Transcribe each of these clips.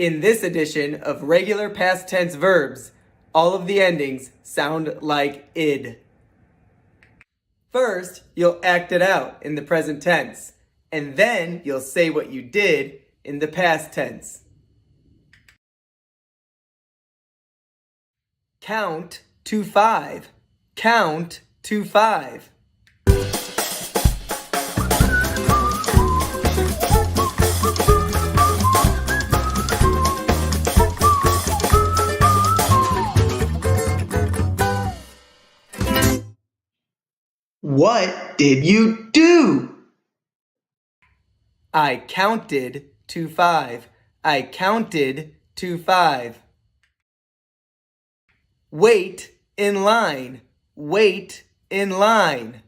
In this edition of regular past tense verbs, all of the endings sound like id. First, you'll act it out in the present tense, and then you'll say what you did in the past tense. Count to 5. Count to 5. What did you do? I counted to 5. I counted to 5. Wait in line. Wait in line.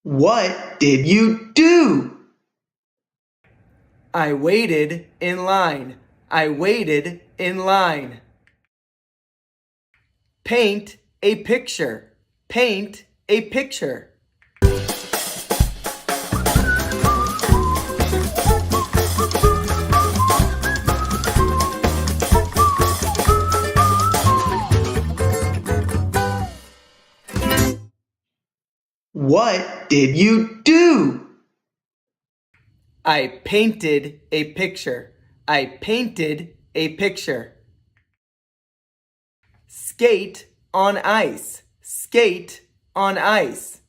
What did you do? I waited in line. I waited in line. Paint a picture. Paint a picture. What did you do? I painted a picture. I painted a picture. Skate on ice. Skate on ice.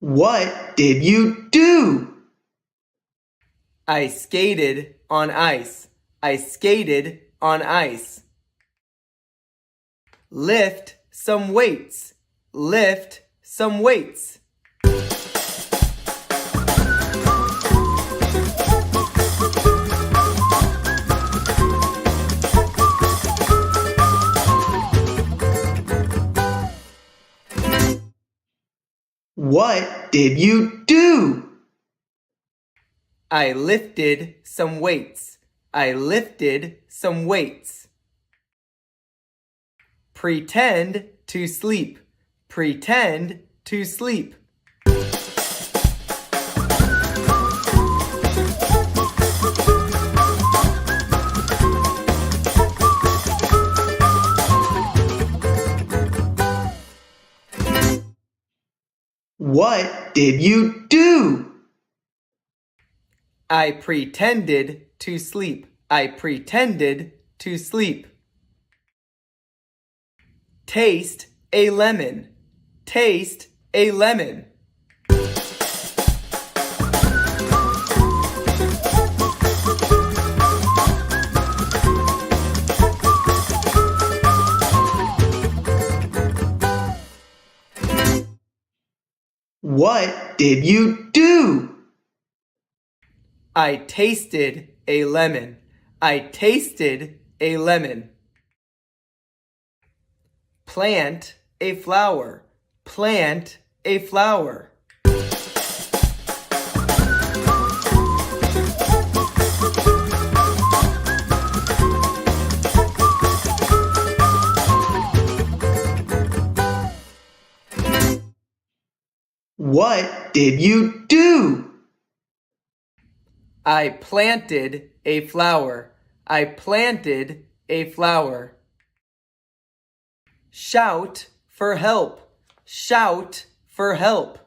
What did you do? I skated on ice. I skated on ice. Lift some weights. Lift some weights. What did you do? I lifted some weights. I lifted some weights. Pretend to sleep. Pretend to sleep. What did you do? I pretended to sleep. I pretended to sleep. Taste a lemon. Taste a lemon. What did you do? I tasted a lemon. I tasted a lemon. Plant a flower. Plant a flower. What did you do? I planted a flower. I planted a flower. Shout for help. Shout for help.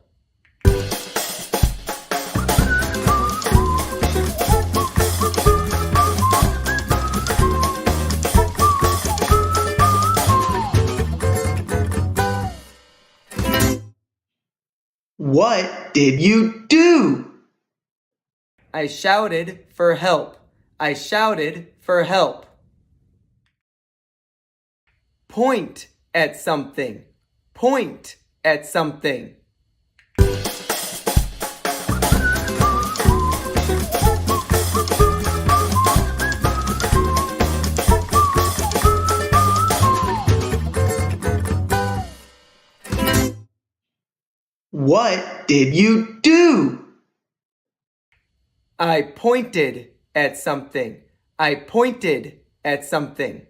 What did you do? I shouted for help. I shouted for help. Point at something. Point at something. What did you do? I pointed at something. I pointed at something.